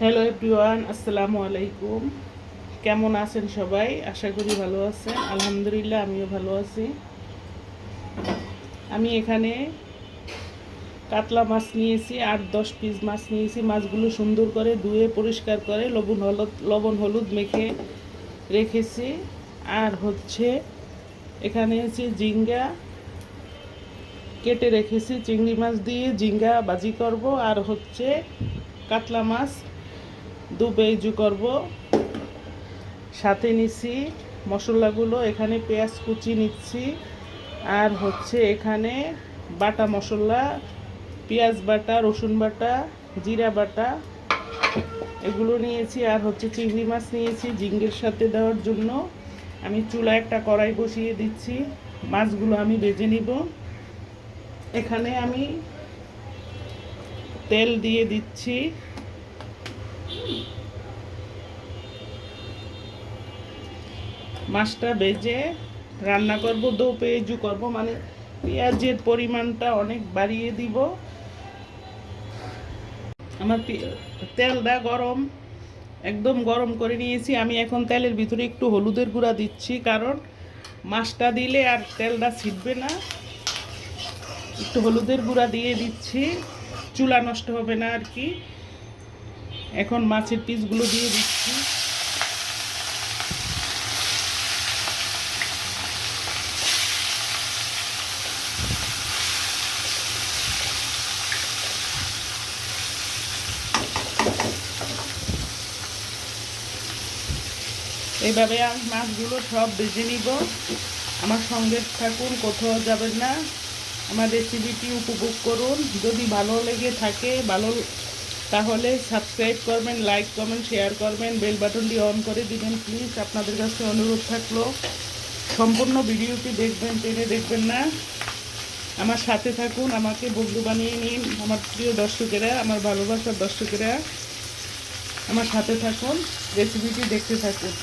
Hello everyone, আসসালামু আলাইকুম। কেমন আছেন সবাই? আশা করি ভালো আছেন। আলহামদুলিল্লাহ, আমিও ভালো আছি। আমি এখানে কাতলা মাছ নিয়েছি, 8-10 পিস মাছ নিয়েছি। মাছগুলো সুন্দর করে ধুয়ে পরিষ্কার করে লবণ হলুদ মেখে রেখেছি। আর এখানে ঝিঙ্গা কেটে রেখেছি। চিংড়ি মাছ দিয়ে ঝিঙ্গা ভাজি করব। আর কাতলা মাছ দু পেঁয়াজু করব। সাথে নিচ্ছি মশলাগুলো। এখানে পেঁয়াজ কুচি নিচ্ছি, আর এখানে বাটা মশলা, পেঁয়াজ বাটা, রসুন বাটা, জিরা বাটা এগুলো নিয়েছি। আর চিংড়ি মাছ নিয়েছি ঝিঙ্গের সাথে দেওয়ার জন্য। আমি চুলায় একটা কড়াই বসিয়ে দিচ্ছি। মাছগুলো আমি ভেজে নিব। এখানে আমি তেল দিয়ে দিচ্ছি। মাছটা ভেজে রান্না করব, দো পেঁয়াজু করব, মানে পেঁয়াজের পরিমাণটা অনেক বাড়িয়ে দিব। আমার তেলটা একদম গরম করে নিয়েছি। আমি এখন তেলের ভিতরে একটু হলুদের গুঁড়া দিচ্ছি, কারণ মাছটা দিলে আর তেলটা ছিটবে না। একটু হলুদের গুঁড়া দিয়ে দিচ্ছি, চুলা নষ্ট হবে না আর কি। এখন মাছের পিসগুলো দিয়ে দিচ্ছি। এইভাবে আমি মাছগুলো সব ভেজে নিব। আমার সঙ্গে থাকুন, কোথাও যাবেন না। আমার রেসিপিটি উপভোগ করুন। যদি ভালো লেগে থাকে তাহলে সাবস্ক্রাইব করবেন, লাইক কমেন্ট শেয়ার করবেন, বেল বাটনটি অন করে দিবেন প্লিজ। আপনাদের কাছে অনুরোধ থাকলো সম্পূর্ণ ভিডিওটি দেখবেন, টেনে দেখবেন না। আমার সাথে থাকুন, আমাকে বন্ধু বানিয়ে নিন। আমার প্রিয় দর্শকেরা, আমার ভালোবাসার দর্শকেরা, আমার সাথে থাকুন, রেসিপিটি দেখতে থাকুন।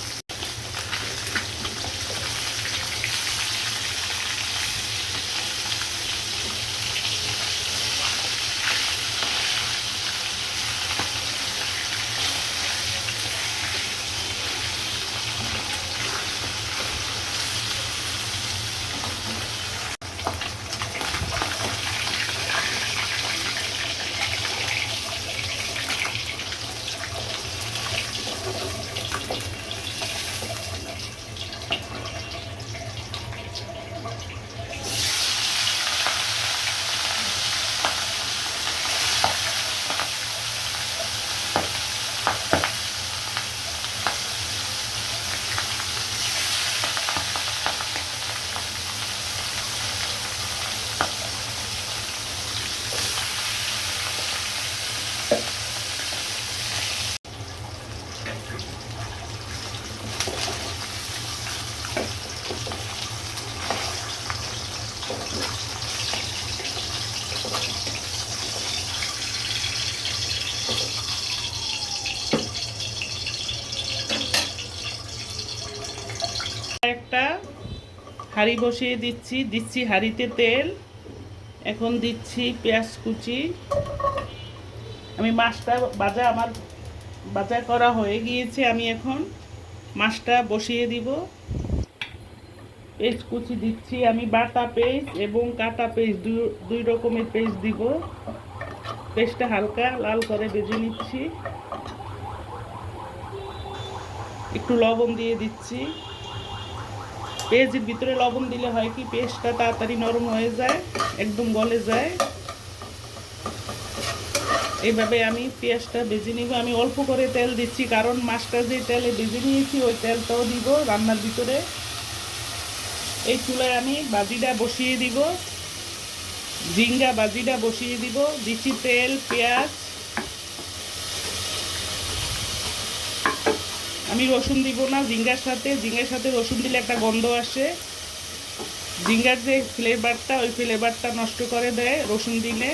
একটা হাঁড়ি বসিয়ে দিচ্ছি হাঁড়িতে তেল। এখন দিচ্ছি পেঁয়াজ কুচি। মাছটা আমার ভাজা করা হয়ে গিয়েছে। আমি এখন মাছটা বসিয়ে দিব। পেঁয়াজ কুচি দিচ্ছি। আমি বাটা পেঁয়াজ এবং কাটা পেঁয়াজ দুই রকমের পেঁয়াজ দিব। পেঁয়াজটা হালকা লাল করে ভেজে নিচ্ছি। একটু লবণ দিয়ে দিচ্ছি। পেঁয়াজের ভিতরে লবণ দিলে হয় কি, পেঁয়াজটা তাড়াতাড়ি নরম হয়ে যায়, একদম গলে যায়। এইভাবে আমি পেঁয়াজটা ভেজে নিব। আমি অল্প করে তেল দিচ্ছি, কারণ মাছটা যে তেলে ভেজে নিয়েছি ওই তেলটাও দিব রান্নার ভিতরে। এই চুলায় আমি ভাজিটা বসিয়ে দিব, ঝিঙ্গা ভাজিটা বসিয়ে দিব। দিচ্ছি তেল, পেঁয়াজ। আমি রসুন দিব না ঝিঙ্গার সাথে রসুন দিলে একটা গন্ধ আসে। ঝিঙ্গার যে ফ্লেভারটা, ওই ফ্লেভারটা নষ্ট করে দেয় রসুন দিলে।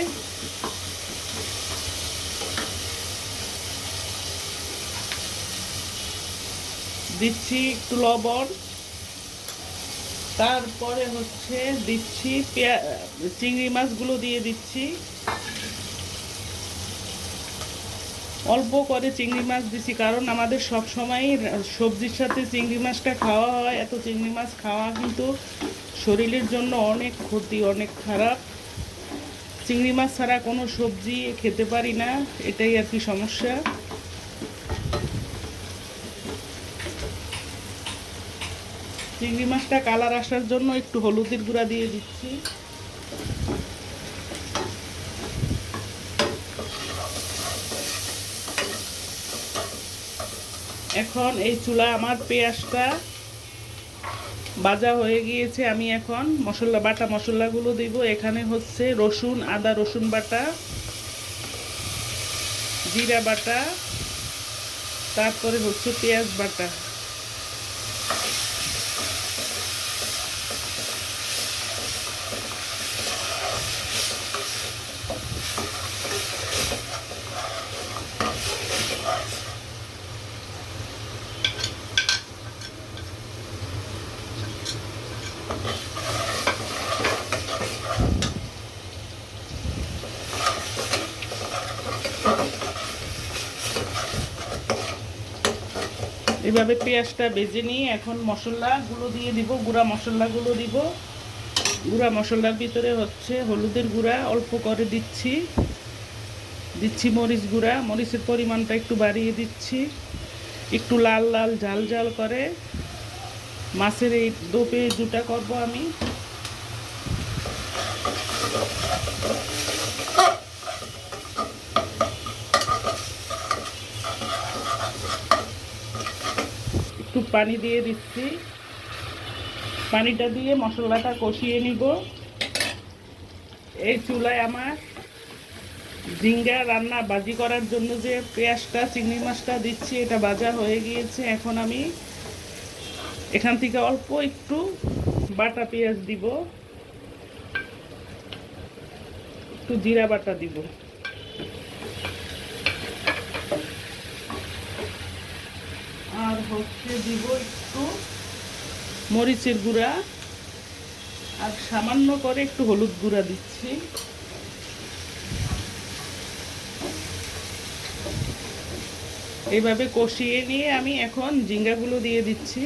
দিচ্ছি একটু লবণ। তারপরে দিচ্ছি চিংড়ি মাছগুলো দিয়ে দিচ্ছি। অল্প করে চিংড়ি মাছ দিছি, কারণ আমাদের সব সময় সবজির সাথে চিংড়ি মাছটা খাওয়া হয়। এত চিংড়ি মাছ খাওয়া কিন্তু শরীরের জন্য অনেক ক্ষতি, অনেক খারাপ। চিংড়ি মাছ ছাড়া কোনো সবজি খেতে পারি না, এটাই আর কি সমস্যা। চিংড়ি মাছটা কালার আসার জন্য একটু হলুদের গুঁড়া দিয়ে দিচ্ছি। এখন এই চুলায় আমার পেঁয়াজটা ভাজা হয়ে গিয়েছে। আমি এখন বাটা মশলাগুলো দিব। এখানে হচ্ছে রসুন, আদা রসুন বাটা, জিরা বাটা, তারপরে হচ্ছে পেঁয়াজ বাটা। এভাবে পেঁয়াজটা ভেজে নিয়ে এখন মশলাগুলো দিয়ে দিব, গুঁড়া মশলাগুলো দিব। গুঁড়া মশলার ভিতরে হচ্ছে হলুদের গুঁড়া অল্প করে দিচ্ছি মরিচ গুঁড়া, মরিচের পরিমাণটা একটু বাড়িয়ে দিচ্ছি। একটু লাল লাল ঝাল ঝাল করে মাছের এই দো পেঁয়াজুটা করব আমি। একটু পানি দিয়ে দিচ্ছি। পানিটা দিয়ে মশলাটা কষিয়ে নিব। এই চুলায় আমার ঝিঙ্গা রান্না ভাজি করার জন্য যে পেঁয়াজটা চিংড়ি মাছটা দিচ্ছি, এটা ভাজা হয়ে গিয়েছে। এখন আমি এখান থেকে অল্প একটু বাটা পেঁয়াজ দিব, একটু জিরা বাটা দিব, আর হচ্ছে দিব একটু মরিচের গুঁড়া, আর সামান্য করে একটু হলুদ গুঁড়া দিচ্ছি। এইভাবে কষিয়ে নিয়ে আমি এখন ঝিঙ্গাগুলো দিয়ে দিচ্ছি।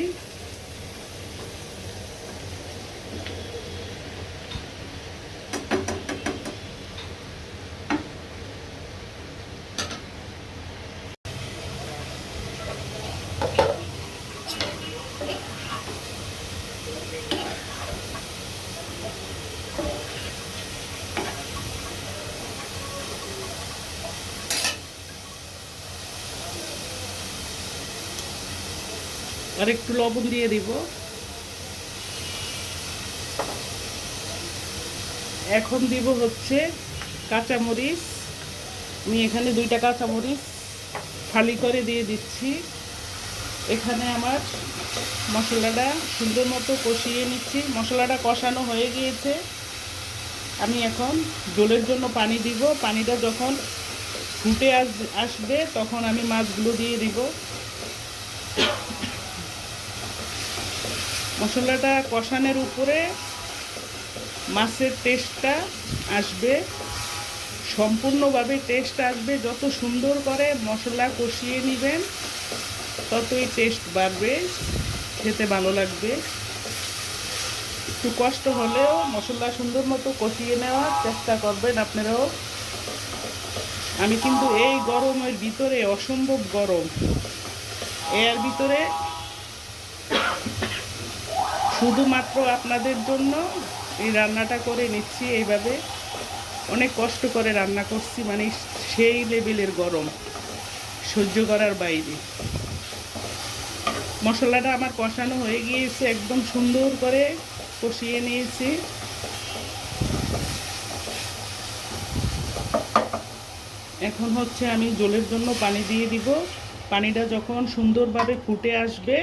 আর একটু লবণ দিয়ে দিব। এখন দিব হচ্ছে কাঁচামরিচ। আমি এখানে 2টা কাঁচামরিচ ফালি করে দিয়ে দিচ্ছি। এখানে আমার মশলাটা সুন্দর মতো কষিয়ে নিচ্ছি। মশলাটা কষানো হয়ে গিয়েছে। আমি এখন ঝোলের জন্য পানি দিব। পানিটা যখন ফুটে আসবে তখন আমি মাছগুলো দিয়ে দিব। মশলাটা কষানোর উপরে মাছের টেস্টটা আসবে, সম্পূর্ণভাবে টেস্ট আসবে। যত সুন্দর করে মশলা কষিয়ে নেবেন ততই টেস্ট বাড়বে, খেতে ভালো লাগবে। একটু কষ্ট হলেও মশলা সুন্দর মতো কষিয়ে নেওয়ার চেষ্টা করবেন আপনারাও। আমি কিন্তু এই গরমের ভিতরে, অসম্ভব গরম, এর ভিতরে শুধুমাত্র আপনাদের জন্য এই রান্নাটা করে নিচ্ছি। এইভাবে অনেক কষ্ট করে রান্না করছি, মানে সেই লেভেলের গরম, সহ্য করার বাইরে। মশলাটা আমার কষানো হয়ে গিয়েছে, একদম সুন্দর করে কষিয়ে নিয়েছি। এখন হচ্ছে আমি ঝোলের জন্য পানি দিয়ে দিব। পানিটা যখন সুন্দরভাবে ফুটে আসবে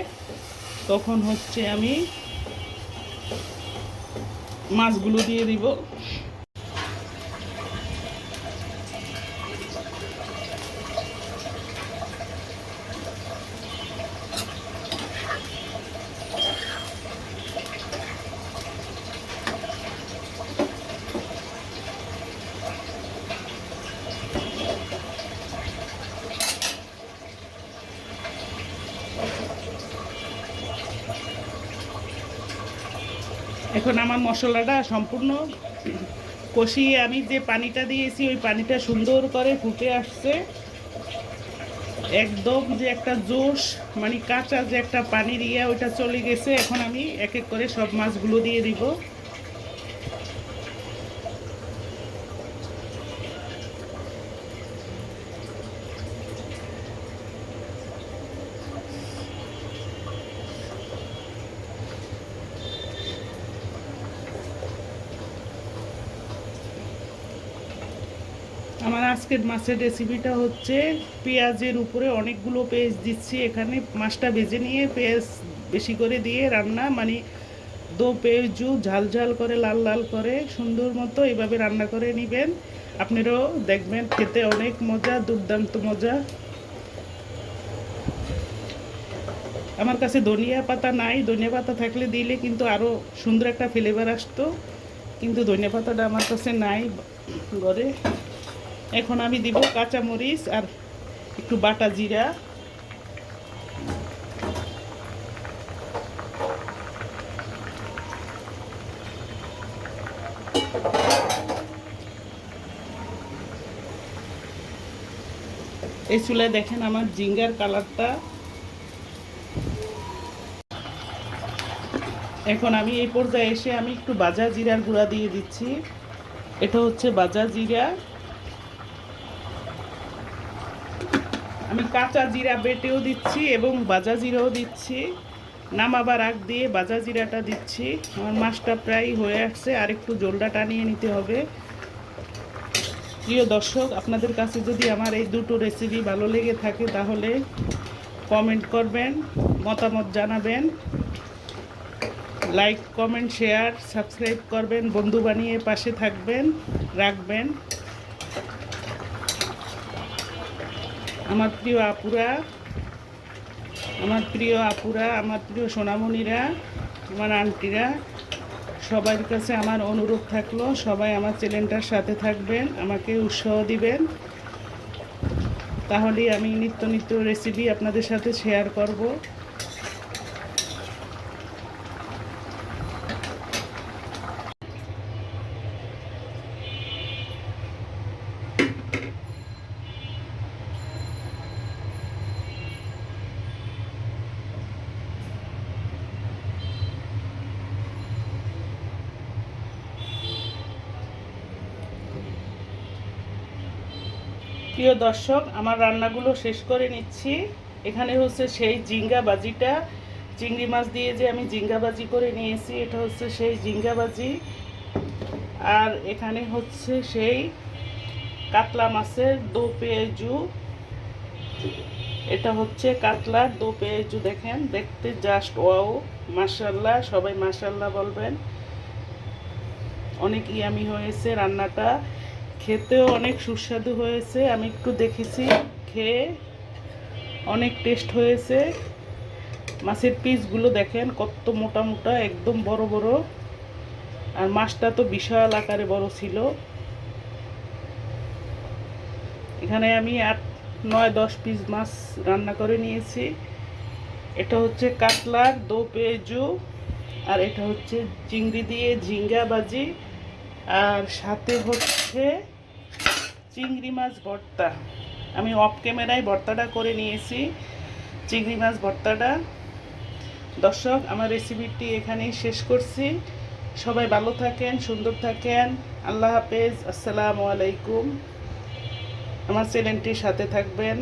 তখন হচ্ছে আমি মাছগুলো দিয়ে দিব। এখন আমার মশলাটা সম্পূর্ণ কষিয়ে আমি যে পানিটা দিয়েছি ওই পানিটা সুন্দর করে ফুটে আসছে। একদম যে একটা জোশ মানে কাঁচা যে একটা পানির ওইটা চলে গেছে। এখন আমি এক এক করে সব মাছগুলো দিয়ে দিব। আমার আজকের মাছের রেসিপিটা হচ্ছে পেঁয়াজের উপরে অনেকগুলো পেঁয়াজ দিচ্ছি। এখানে মাছটা ভেজে নিয়ে পেঁয়াজ বেশি করে দিয়ে রান্না, মানে দো পেঁয়াজু ঝাল ঝাল করে লাল লাল করে সুন্দর মতো এভাবে রান্না করে নেবেন। আপনারাও দেখবেন খেতে অনেক মজা, দুর্দান্ত মজা। আমার কাছে ধনিয়া পাতা নাই, ধনিয়া পাতা থাকলে দিলে কিন্তু আরও সুন্দর একটা ফ্লেভার আসতো, কিন্তু ধনিয়া পাতাটা আমার কাছে নাই ঘরে। এখন আমি দিব কাঁচামরিচ আর একটু বাটা জিরা। এই চুলায় দেখেন আমার জিঙ্গার কালারটা। এখন আমি এই পর্যায়ে এসে আমি একটু ভাজা জিরার গুঁড়া দিয়ে দিচ্ছি। এটা হচ্ছে ভাজা জিরা। আমি কাঁচা জিরা বেটেও দিচ্ছি এবং ভাজা জিরাও দিচ্ছি। নামাবার আগ দিয়ে ভাজা জিরাটা দিচ্ছি। আমার মাছটা প্রায় হয়ে আসছে, আর একটু জলটা টানিয়ে নিতে হবে। প্রিয় দর্শক, আপনাদের কাছে যদি আমার এই দুটো রেসিপি ভালো লেগে থাকে তাহলে কমেন্ট করবেন, মতামত জানাবেন, লাইক কমেন্ট শেয়ার সাবস্ক্রাইব করবেন, বন্ধু বানিয়ে পাশে থাকবেন, রাখবেন। আমার প্রিয় আপুরা, আমার প্রিয় সোনামণিরা, আমার আন্টিরা, সবার কাছে আমার অনুরোধ থাকলো সবাই আমার চ্যানেলটার সাথে থাকবেন, আমাকে উৎসাহ দিবেন। তাহলেই আমি নিত্য নিত্য রেসিপি আপনাদের সাথে শেয়ার করব। প্রিয় দর্শক, আমার রান্নাগুলো শেষ করে নিচ্ছি। এখানে হচ্ছে সেই জিঙ্গা বাজিটা, চিংড়ি মাছ দিয়ে যে আমি জিঙ্গা বাজি করে নিয়েছি, এটা হচ্ছে সেই জিঙ্গা বাজি। আর এখানে হচ্ছে সেই কাতলা মাছের দো পেঁয়াজু। এটা হচ্ছে কাতলার দো পেঁয়াজু। দেখেন দেখতে জাস্ট ওয়াও, মাশাআল্লাহ, সবাই মাশাআল্লাহ বলবেন। অনেক ইয়ামি হয়েছে রান্নাটা, খেতেও অনেক সুস্বাদু হয়েছে। আমি একটু দেখেছি, খেয়ে অনেক টেস্ট হয়েছে। মাছের পিসগুলো দেখেন কত মোটা মোটা, একদম বড় বড়। আর মাছটা তো বিশাল আকারে বড় ছিল। এখানে আমি 8, 9, 10 পিস মাছ রান্না করে নিয়েছি। এটা হচ্ছে কাতলার দো পেঁয়াজু, আর এটা হচ্ছে চিংড়ি দিয়ে ঝিঙ্গা বাজি, আর সাথে হচ্ছে চিংড়ি মাছ ভর্তা। আমি অফ ক্যামেরায় ভর্তাটা করে নিয়েছি, চিংড়ি মাছ ভর্তাটা। দর্শক, আমার রেসিপিটি এখানেই শেষ করছি। সবাই ভালো থাকেন, সুন্দর থাকেন। আল্লাহ হাফেজ, আসসালামু আলাইকুম। আমার চ্যানেলটির সাথে থাকবেন।